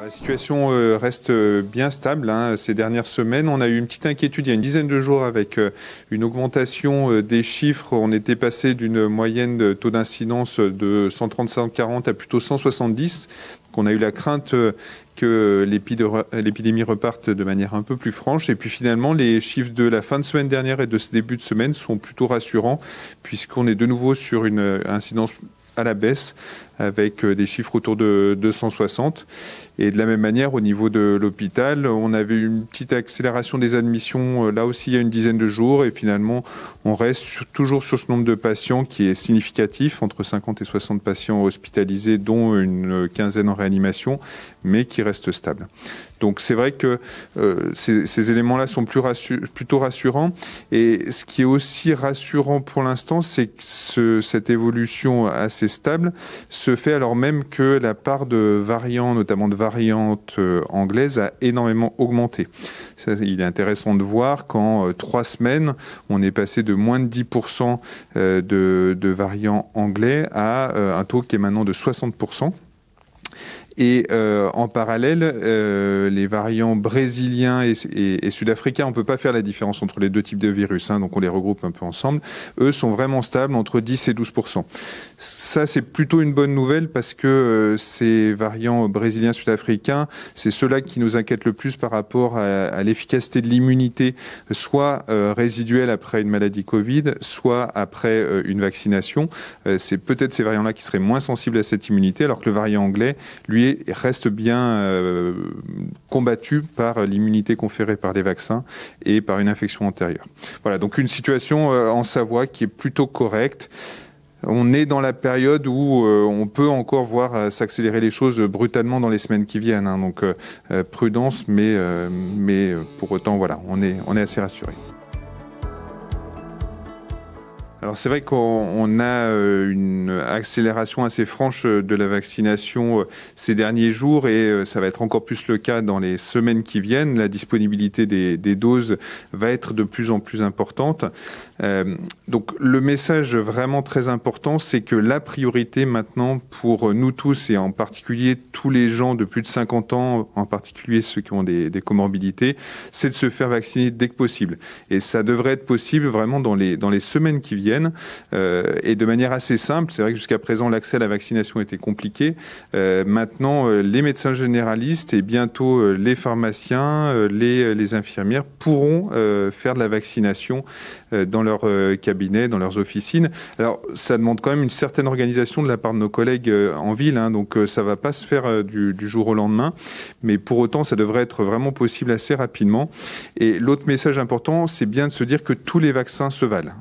La situation reste bien stable ces dernières semaines. On a eu une petite inquiétude il y a une dizaine de jours avec une augmentation des chiffres. On était passé d'une moyenne de taux d'incidence de 130-140 à plutôt 170. Donc on a eu la crainte que l'épidémie reparte de manière un peu plus franche. Et puis finalement, les chiffres de la fin de semaine dernière et de ce début de semaine sont plutôt rassurants puisqu'on est de nouveau sur une incidence à la baisse avec des chiffres autour de 260. Et de la même manière, au niveau de l'hôpital, on avait une petite accélération des admissions là aussi il y a une dizaine de jours. Et finalement, on reste toujours sur ce nombre de patients qui est significatif, entre 50 et 60 patients hospitalisés, dont une quinzaine en réanimation, mais qui reste stable. Donc c'est vrai que ces éléments-là sont plutôt rassurants. Et ce qui est aussi rassurant pour l'instant, c'est que cette évolution assez stable se fait alors même que la part de variants, notamment de variantes anglaises, a énormément augmenté. Ça, il est intéressant de voir qu'en 3 semaines, on est passé de moins de 10% de variants anglais à un taux qui est maintenant de 60%. Et en parallèle, les variants brésiliens et sud-africains, on peut pas faire la différence entre les deux types de virus, donc on les regroupe un peu ensemble. Eux sont vraiment stables entre 10 et 12%. Ça, c'est plutôt une bonne nouvelle parce que ces variants brésiliens, sud-africains, c'est ceux-là qui nous inquiètent le plus par rapport à l'efficacité de l'immunité, soit résiduelle après une maladie Covid, soit après une vaccination. C'est peut-être ces variants-là qui seraient moins sensibles à cette immunité, alors que le variant anglais, lui, reste bien combattu par l'immunité conférée par les vaccins et par une infection antérieure. Voilà, donc une situation en Savoie qui est plutôt correcte. On est dans la période où on peut encore voir s'accélérer les choses brutalement dans les semaines qui viennent. Donc prudence, mais pour autant, voilà, on est assez rassuré. Alors c'est vrai qu'on a une accélération assez franche de la vaccination ces derniers jours et ça va être encore plus le cas dans les semaines qui viennent. La disponibilité des doses va être de plus en plus importante. Donc le message vraiment très important, c'est que la priorité maintenant pour nous tous et en particulier tous les gens de plus de 50 ans, en particulier ceux qui ont des comorbidités, c'est de se faire vacciner dès que possible. Et ça devrait être possible vraiment dans les semaines qui viennent. Et de manière assez simple. C'est vrai que jusqu'à présent, l'accès à la vaccination était compliqué. Maintenant, les médecins généralistes et bientôt les pharmaciens, les infirmières pourront faire de la vaccination dans leur cabinet, dans leurs officines. Alors, ça demande quand même une certaine organisation de la part de nos collègues en ville, donc ça va pas se faire du jour au lendemain, mais pour autant, ça devrait être vraiment possible assez rapidement. Et l'autre message important, c'est bien de se dire que tous les vaccins se valent.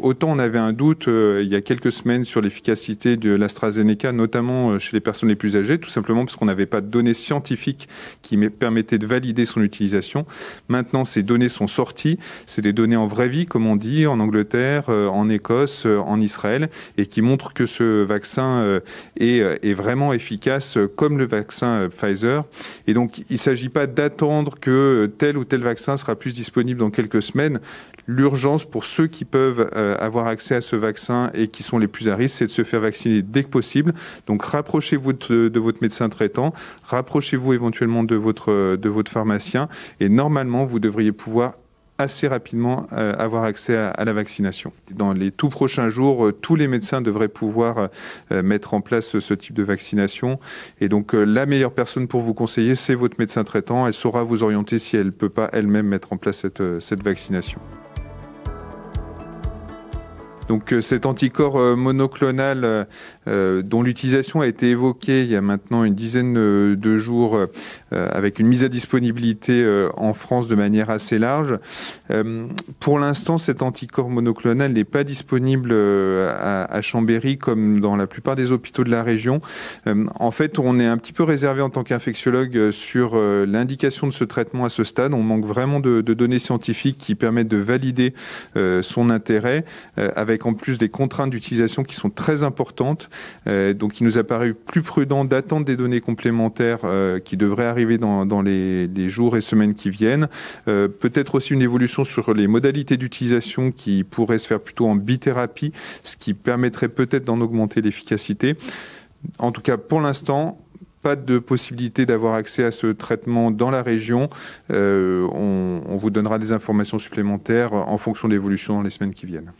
Autant on avait un doute il y a quelques semaines sur l'efficacité de l'AstraZeneca, notamment chez les personnes les plus âgées, tout simplement parce qu'on n'avait pas de données scientifiques qui permettaient de valider son utilisation. Maintenant, ces données sont sorties. C'est des données en vraie vie, comme on dit, en Angleterre, en Écosse, en Israël, et qui montrent que ce vaccin est vraiment efficace, comme le vaccin Pfizer. Et donc, il ne s'agit pas d'attendre que tel ou tel vaccin sera plus disponible dans quelques semaines. L'urgence pour ceux qui peuvent avoir accès à ce vaccin et qui sont les plus à risque, c'est de se faire vacciner dès que possible. Donc rapprochez-vous de votre médecin traitant, rapprochez-vous éventuellement de votre pharmacien et normalement vous devriez pouvoir assez rapidement avoir accès à la vaccination. Dans les tout prochains jours, tous les médecins devraient pouvoir mettre en place ce type de vaccination. Et donc, la meilleure personne pour vous conseiller, c'est votre médecin traitant. Elle saura vous orienter si elle ne peut pas elle-même mettre en place cette vaccination. Donc cet anticorps monoclonal dont l'utilisation a été évoquée il y a maintenant une dizaine de jours avec une mise à disponibilité en France de manière assez large. Pour l'instant, cet anticorps monoclonal n'est pas disponible à Chambéry comme dans la plupart des hôpitaux de la région. En fait, on est un petit peu réservé en tant qu'infectiologue sur l'indication de ce traitement à ce stade. On manque vraiment de données scientifiques qui permettent de valider son intérêt avec en plus des contraintes d'utilisation qui sont très importantes. Donc il nous a paru plus prudent d'attendre des données complémentaires qui devraient arriver dans les jours et semaines qui viennent. Peut-être aussi une évolution sur les modalités d'utilisation qui pourraient se faire plutôt en bithérapie, ce qui permettrait peut-être d'en augmenter l'efficacité. En tout cas, pour l'instant, pas de possibilité d'avoir accès à ce traitement dans la région, on vous donnera des informations supplémentaires en fonction de l'évolution dans les semaines qui viennent.